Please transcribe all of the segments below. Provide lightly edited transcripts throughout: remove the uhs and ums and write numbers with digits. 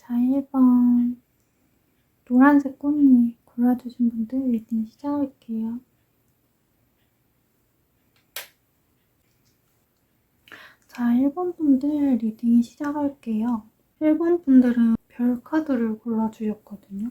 자, 1번 노란색 꽃잎 골라주신 분들 리딩 시작할게요. 자, 1번 분들 리딩 시작할게요. 1번 분들은 별 카드를 골라주셨거든요.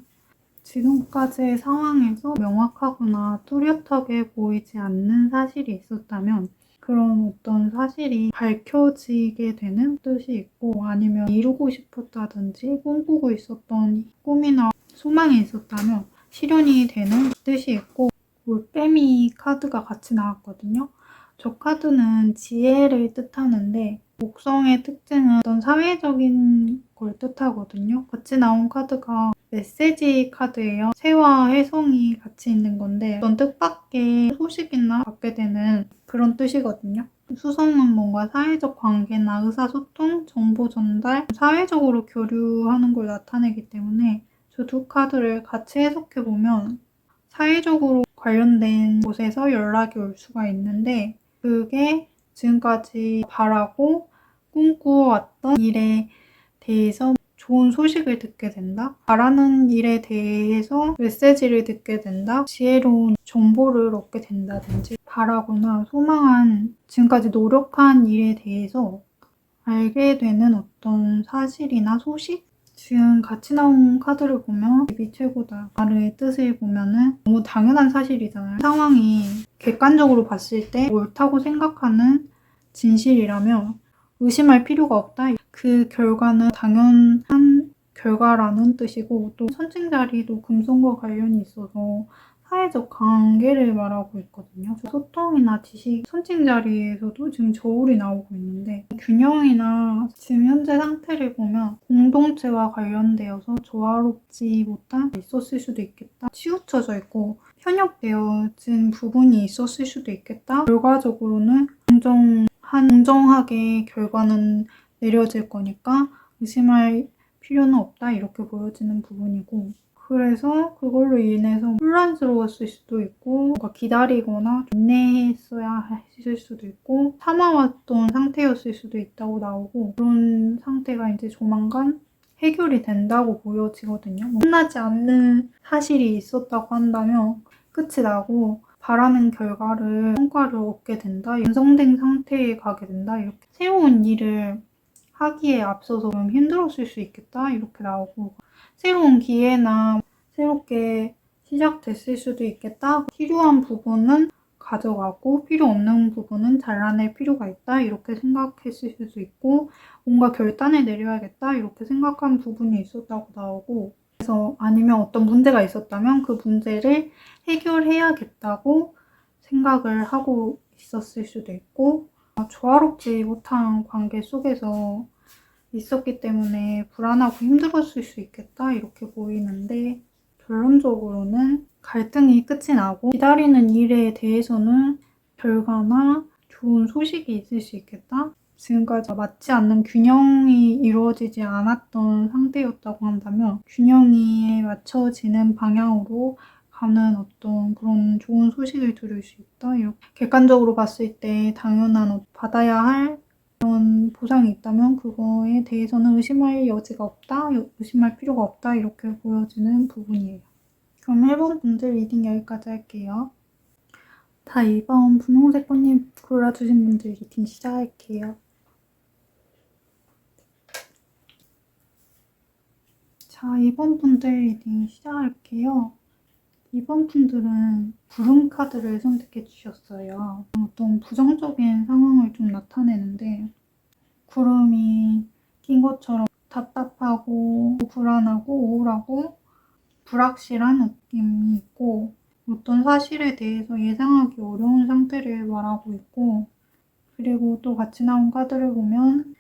지금까지의 상황에서 명확하거나 뚜렷하게 보이지 않는 사실이 있었다면 그런 어떤 사실이 밝혀지게 되는 뜻이 있고, 아니면 이루고 싶었다든지 꿈꾸고 있었던 꿈이나 소망이 있었다면 실현이 되는 뜻이 있고, 올빼미 카드가 같이 나왔거든요. 저 카드는 지혜를 뜻하는데 목성의 특징은 어떤 사회적인 걸 뜻하거든요. 같이 나온 카드가 메시지 카드예요. 새와 혜성이 같이 있는 건데 어떤 뜻밖의 소식이나 받게 되는 그런 뜻이거든요. 수성은 뭔가 사회적 관계나 의사소통, 정보 전달, 사회적으로 교류하는 걸 나타내기 때문에 저 두 카드를 같이 해석해보면 사회적으로 관련된 곳에서 연락이 올 수가 있는데, 그게 지금까지 바라고 꿈꾸어왔던 일에 대해서 좋은 소식을 듣게 된다. 바라는 일에 대해서 메시지를 듣게 된다. 지혜로운 정보를 얻게 된다든지, 바라거나 소망한 지금까지 노력한 일에 대해서 알게 되는 어떤 사실이나 소식? 지금 같이 나온 카드를 보면 입이 최고다 말의 뜻을 보면은 너무 당연한 사실이잖아요. 상황이 객관적으로 봤을 때 옳다고 생각하는 진실이라면 의심할 필요가 없다. 그 결과는 당연한 결과라는 뜻이고, 또 선칭자리도 금성과 관련이 있어서 사회적 관계를 말하고 있거든요. 소통이나 지식, 선칭자리에서도 지금 저울이 나오고 있는데, 균형이나 지금 현재 상태를 보면 공동체와 관련되어서 조화롭지 못한 있었을 수도 있겠다. 치우쳐져 있고 편협되어진 부분이 있었을 수도 있겠다. 결과적으로는 공정하게 결과는 내려질 거니까 의심할 필요는 없다. 이렇게 보여지는 부분이고, 그래서 그걸로 인해서 혼란스러웠을 수도 있고, 뭔가 기다리거나 인내했어야 했을 수도 있고, 참아왔던 상태였을 수도 있다고 나오고, 그런 상태가 이제 조만간 해결이 된다고 보여지거든요. 끝나지 않는 사실이 있었다고 한다면 끝이 나고 바라는 성과를 얻게 된다. 완성된 상태에 가게 된다. 이렇게 새로운 일을 하기에 앞서서 좀 힘들었을 수 있겠다. 이렇게 나오고, 새로운 기회나 새롭게 시작됐을 수도 있겠다. 필요한 부분은 가져가고 필요 없는 부분은 잘라낼 필요가 있다. 이렇게 생각했을 수도 있고, 뭔가 결단을 내려야겠다. 이렇게 생각한 부분이 있었다고 나오고, 그래서 아니면 어떤 문제가 있었다면 그 문제를 해결해야겠다고 생각을 하고 있었을 수도 있고, 조화롭지 못한 관계 속에서 있었기 때문에 불안하고 힘들었을 수 있겠다. 이렇게 보이는데, 결론적으로는 갈등이 끝이 나고 기다리는 일에 대해서는 결과나 좋은 소식이 있을 수 있겠다. 지금까지 맞지 않는 균형이 이루어지지 않았던 상태였다고 한다면 균형이 맞춰지는 방향으로 가는 어떤 그런 좋은 소식을 들을 수 있다. 이렇게 객관적으로 봤을 때 당연한 받아야 할 그런 보상이 있다면 그거에 대해서는 의심할 여지가 없다, 의심할 필요가 없다, 이렇게 보여지는 부분이에요. 그럼 1번 분들 리딩 여기까지 할게요. 자, 2번 분홍색 꽃잎 골라주신 분들 리딩 시작할게요. 자, 2번 분들 리딩 시작할게요. 2번 분들은 구름 카드를 선택해 주셨어요. 어떤 부정적인 상황을 좀 나타내는데, 구름이 낀 것처럼 답답하고 불안하고 우울하고 불확실한 느낌이 있고, 어떤 사실에 대해서 예상하기 어려운 상태를 말하고 있고, 그리고 또 같이 나온 카드를 보면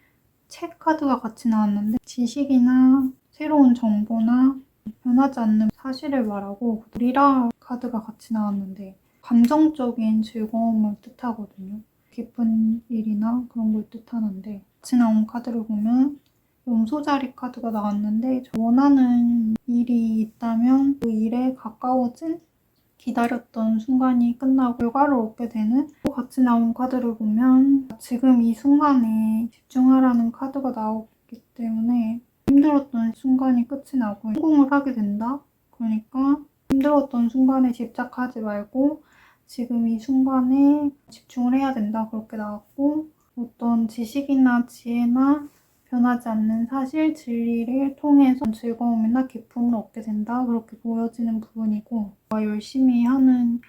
책 카드가 같이 나왔는데 지식이나 새로운 정보나 변하지 않는 사실을 말하고, 리라 카드가 같이 나왔는데 감정적인 즐거움을 뜻하거든요. 기쁜 일이나 그런 걸 뜻하는데, 같이 나온 카드를 보면 염소자리 카드가 나왔는데 원하는 일이 있다면 그 일에 가까워진 기다렸던 순간이 끝나고 결과를 얻게 되는, 같이 나온 카드를 보면 지금 이 순간에 집중하라는 카드가 나오기 때문에 힘들었던 순간이 끝이 나고 성공을 하게 된다. 그러니까 힘들었던 순간에 집착하지 말고 지금 이 순간에 집중을 해야 된다. 그렇게 나왔고, 어떤 지식이나 지혜나 변하지 않는 사실, 진리를 통해서 즐거움이나 기쁨을 얻게 된다. 그렇게 보여지는 부분이고, 열심히 하는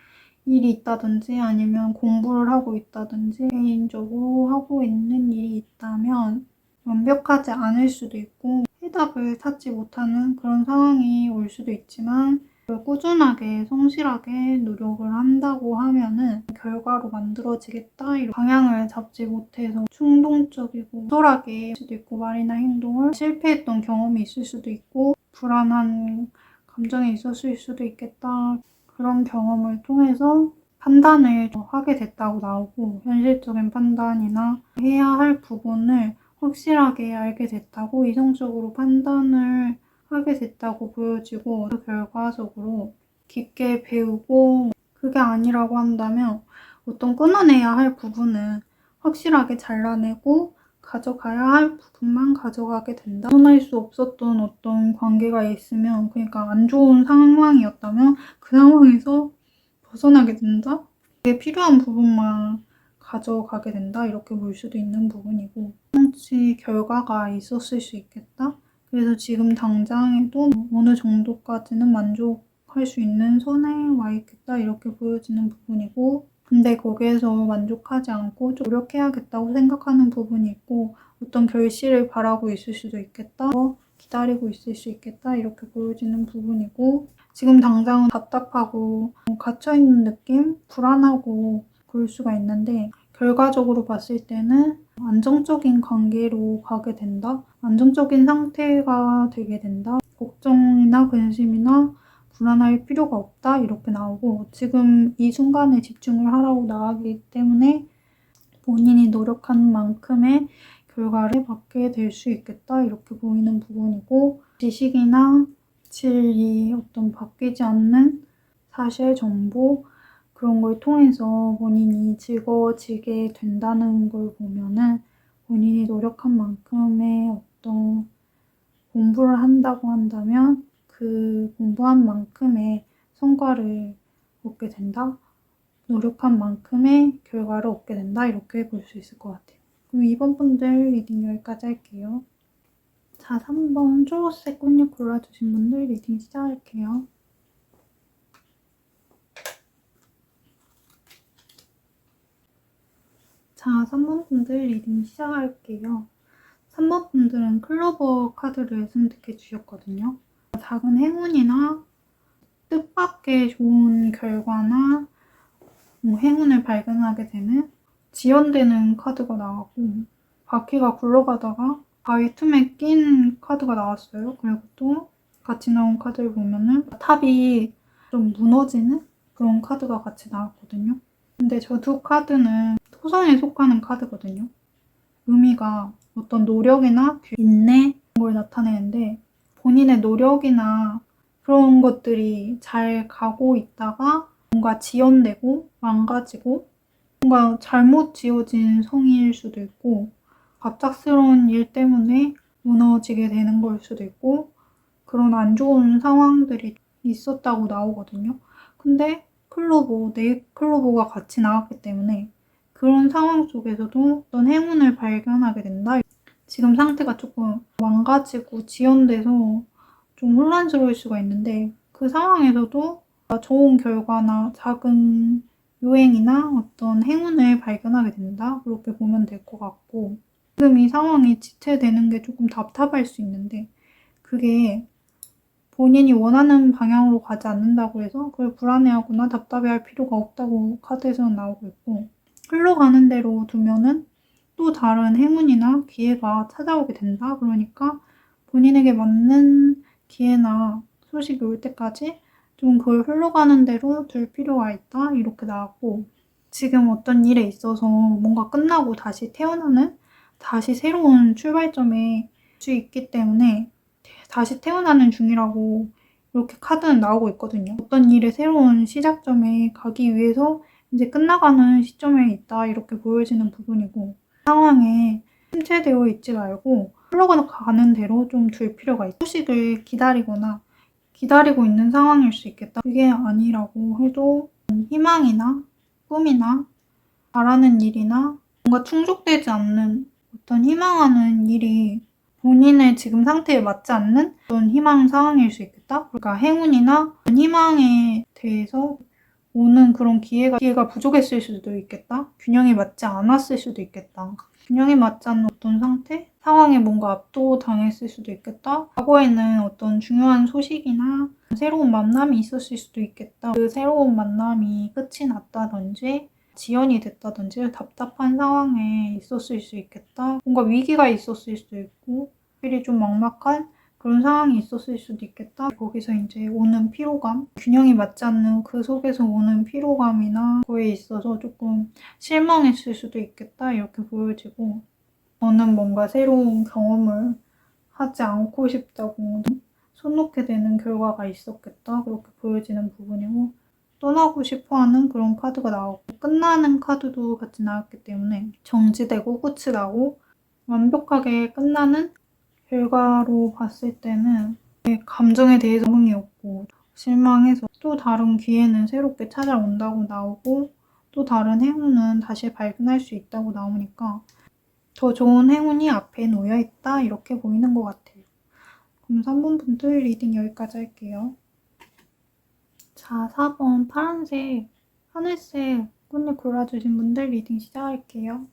일이 있다든지 아니면 공부를 하고 있다든지 개인적으로 하고 있는 일이 있다면 완벽하지 않을 수도 있고 해답을 찾지 못하는 그런 상황이 올 수도 있지만 꾸준하게 성실하게 노력을 한다고 하면은 결과로 만들어지겠다. 이런 방향을 잡지 못해서 충동적이고 소홀하게 할 수도 있고 말이나 행동을 실패했던 경험이 있을 수도 있고 불안한 감정이 있었을 수도 있겠다. 그런 경험을 통해서 판단을 하게 됐다고 나오고 현실적인 판단이나 해야 할 부분을 확실하게 알게 됐다고 이성적으로 판단을 하게 됐다고 보여지고 그 결과적으로 깊게 배우고 그게 아니라고 한다면 어떤 끊어내야 할 부분은 확실하게 잘라내고 가져가야 할 부분만 가져가게 된다. 벗어날 수 없었던 어떤 관계가 있으면 그러니까 안 좋은 상황이었다면 그 상황에서 벗어나게 된다. 그게 필요한 부분만 가져가게 된다. 이렇게 볼 수도 있는 부분이고 혹시 결과가 있었을 수 있겠다. 그래서 지금 당장에도 어느 정도까지는 만족할 수 있는 선에 와 있겠다. 이렇게 보여지는 부분이고 근데 거기에서 만족하지 않고 좀 노력해야겠다고 생각하는 부분이 있고 어떤 결실을 바라고 있을 수도 있겠다. 기다리고 있을 수 있겠다. 이렇게 보여지는 부분이고 지금 당장은 답답하고 갇혀있는 느낌? 불안하고 그럴 수가 있는데 결과적으로 봤을 때는 안정적인 관계로 가게 된다. 안정적인 상태가 되게 된다. 걱정이나 근심이나 불안할 필요가 없다. 이렇게 나오고 지금 이 순간에 집중을 하라고 나가기 때문에 본인이 노력한 만큼의 결과를 받게 될 수 있겠다. 이렇게 보이는 부분이고 지식이나 진리, 어떤 바뀌지 않는 사실, 정보 그런 걸 통해서 본인이 즐거워지게 된다는 걸 보면은 본인이 노력한 만큼의 어떤 공부를 한다고 한다면 그 공부한 만큼의 성과를 얻게 된다. 노력한 만큼의 결과를 얻게 된다. 이렇게 볼 수 있을 것 같아요. 그럼 이번 분들 리딩 여기까지 할게요. 자, 3번 초록색 꽃잎 골라주신 분들 리딩 시작할게요. 자, 3번 분들 리딩 시작할게요. 3번 분들은 클로버 카드를 선택해 주셨거든요. 작은 행운이나 뜻밖의 좋은 결과나 행운을 발견하게 되는 지연되는 카드가 나왔고 바퀴가 굴러가다가 바위 틈에 낀 카드가 나왔어요. 그리고 또 같이 나온 카드를 보면은 탑이 좀 무너지는 그런 카드가 같이 나왔거든요. 근데 저 두 카드는 토성에 속하는 카드거든요. 의미가 어떤 노력이나 인내 그런 걸 나타내는데 본인의 노력이나 그런 것들이 잘 가고 있다가 뭔가 지연되고 망가지고 뭔가 잘못 지어진 성일 수도 있고 갑작스러운 일 때문에 무너지게 되는 걸 수도 있고 그런 안 좋은 상황들이 있었다고 나오거든요. 근데 네잎클로버가 같이 나왔기 때문에 그런 상황 속에서도 어떤 행운을 발견하게 된다. 지금 상태가 조금 망가지고 지연돼서 좀 혼란스러울 수가 있는데 그 상황에서도 좋은 결과나 작은 유행이나 어떤 행운을 발견하게 된다. 그렇게 보면 될 것 같고 지금 이 상황이 지체되는 게 조금 답답할 수 있는데 그게 본인이 원하는 방향으로 가지 않는다고 해서 그걸 불안해하거나 답답해할 필요가 없다고 카드에서는 나오고 있고 흘러가는 대로 두면은 또 다른 행운이나 기회가 찾아오게 된다. 그러니까 본인에게 맞는 기회나 소식이 올 때까지 좀 그걸 흘러가는 대로 둘 필요가 있다. 이렇게 나왔고 지금 어떤 일에 있어서 뭔가 끝나고 다시 태어나는 다시 새로운 출발점에 수 있기 때문에 다시 태어나는 중이라고 이렇게 카드는 나오고 있거든요. 어떤 일의 새로운 시작점에 가기 위해서 이제 끝나가는 시점에 있다 이렇게 보여지는 부분이고 상황에 침체되어 있지 말고 흘러가는 대로 좀 둘 필요가 있다. 소식을 기다리고 있는 상황일 수 있겠다. 그게 아니라고 해도 희망이나 꿈이나 바라는 일이나 뭔가 충족되지 않는 어떤 희망하는 일이 본인의 지금 상태에 맞지 않는 어떤 희망 상황일 수 있겠다. 그러니까 행운이나 희망에 대해서 오는 그런 기회가 부족했을 수도 있겠다. 균형이 맞지 않았을 수도 있겠다. 균형이 맞지 않는 어떤 상태? 상황에 뭔가 압도당했을 수도 있겠다. 과거에는 어떤 중요한 소식이나 새로운 만남이 있었을 수도 있겠다. 그 새로운 만남이 끝이 났다든지 지연이 됐다든지 답답한 상황에 있었을 수 있겠다. 뭔가 위기가 있었을 수도 있고 일이 좀 막막한 그런 상황이 있었을 수도 있겠다. 거기서 이제 오는 피로감, 균형이 맞지 않는 그 속에서 오는 피로감이나 그거에 있어서 조금 실망했을 수도 있겠다. 이렇게 보여지고 저는 뭔가 새로운 경험을 하지 않고 싶다고 손 놓게 되는 결과가 있었겠다. 그렇게 보여지는 부분이고 떠나고 싶어하는 그런 카드가 나오고 끝나는 카드도 같이 나왔기 때문에 정지되고 끝이 나고 완벽하게 끝나는 결과로 봤을 때는 감정에 대해서 감흥이 없고 실망해서 또 다른 기회는 새롭게 찾아온다고 나오고 또 다른 행운은 다시 발견할 수 있다고 나오니까 더 좋은 행운이 앞에 놓여 있다 이렇게 보이는 것 같아요. 그럼 3번 분들 리딩 여기까지 할게요. 자, 4번 파란색, 하늘색 꽃잎 골라주신 분들 리딩 시작할게요.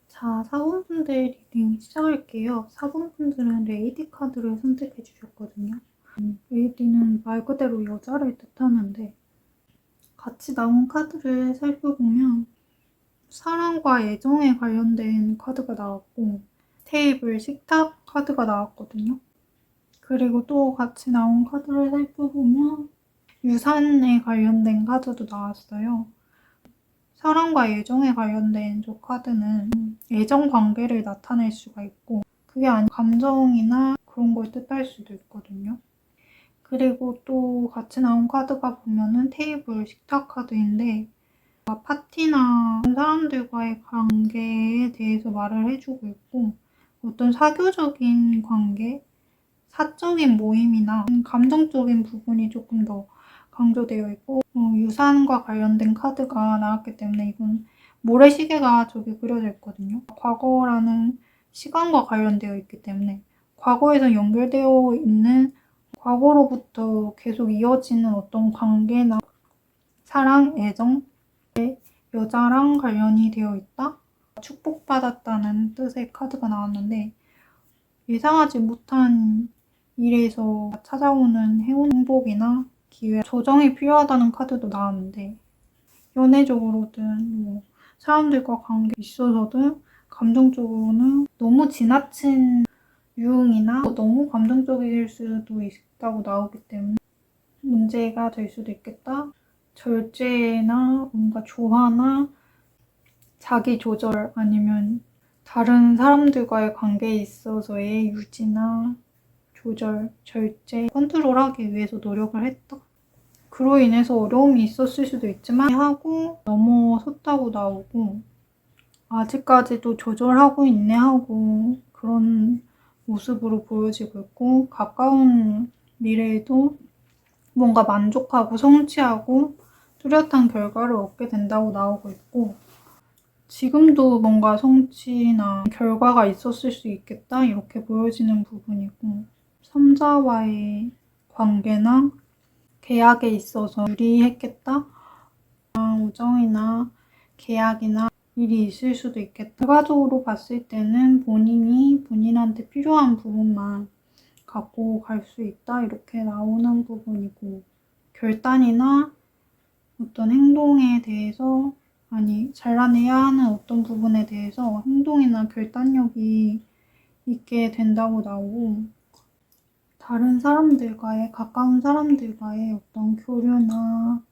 자, 4번 분들 리딩 시작할게요. 4번 분들은 레이디 카드를 선택해 주셨거든요. 레이디는 말 그대로 여자를 뜻하는데 같이 나온 카드를 살펴보면 사랑과 애정에 관련된 카드가 나왔고 테이블, 식탁 카드가 나왔거든요. 그리고 또 같이 나온 카드를 살펴보면 유산에 관련된 카드도 나왔어요. 사랑과 애정에 관련된 저 카드는 애정 관계를 나타낼 수가 있고 그게 아닌 감정이나 그런 걸 뜻할 수도 있거든요. 그리고 또 같이 나온 카드가 보면은 테이블, 식탁 카드인데 파티나 사람들과의 관계에 대해서 말을 해주고 있고 어떤 사교적인 관계, 사적인 모임이나 감정적인 부분이 조금 더 강조되어 있고 유산과 관련된 카드가 나왔기 때문에 이건 모래시계가 저기 그려져 있거든요. 과거라는 시간과 관련되어 있기 때문에 과거에서 연결되어 있는 과거로부터 계속 이어지는 어떤 관계나 사랑, 애정, 여자랑 관련이 되어 있다? 축복받았다는 뜻의 카드가 나왔는데 예상하지 못한 일에서 찾아오는 행복이나 기회, 조정이 필요하다는 카드도 나왔는데 연애적으로든 사람들과 관계 있어서든 감정적으로는 너무 지나친 유흥이나 너무 감정적일 수도 있다고 나오기 때문에 문제가 될 수도 있겠다. 절제나 뭔가 조화나 자기 조절 아니면 다른 사람들과의 관계에 있어서의 유지나 조절, 절제, 컨트롤하기 위해서 노력을 했다. 그로 인해서 어려움이 있었을 수도 있지만 하고 넘어섰다고 나오고 아직까지도 조절하고 있네 하고 그런 모습으로 보여지고 있고 가까운 미래에도 뭔가 만족하고 성취하고 뚜렷한 결과를 얻게 된다고 나오고 있고 지금도 뭔가 성취나 결과가 있었을 수 있겠다 이렇게 보여지는 부분이고 3자와의 관계나 계약에 있어서 유리했겠다 우정이나 계약이나 일이 있을 수도 있겠다. 결과적으로 봤을 때는 본인이 본인한테 필요한 부분만 갖고 갈 수 있다 이렇게 나오는 부분이고 결단이나 어떤 행동에 대해서 잘라내야 하는 어떤 부분에 대해서 행동이나 결단력이 있게 된다고 나오고 다른 사람들과의 가까운 사람들과의 어떤 교류나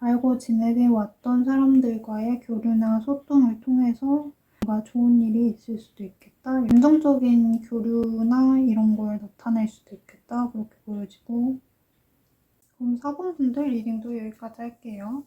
알고 지내게 왔던 사람들과의 교류나 소통을 통해서 뭔가 좋은 일이 있을 수도 있겠다. 감정적인 교류나 이런 걸 나타낼 수도 있겠다. 그렇게 보여지고 그럼 4번 분들 리딩도 여기까지 할게요.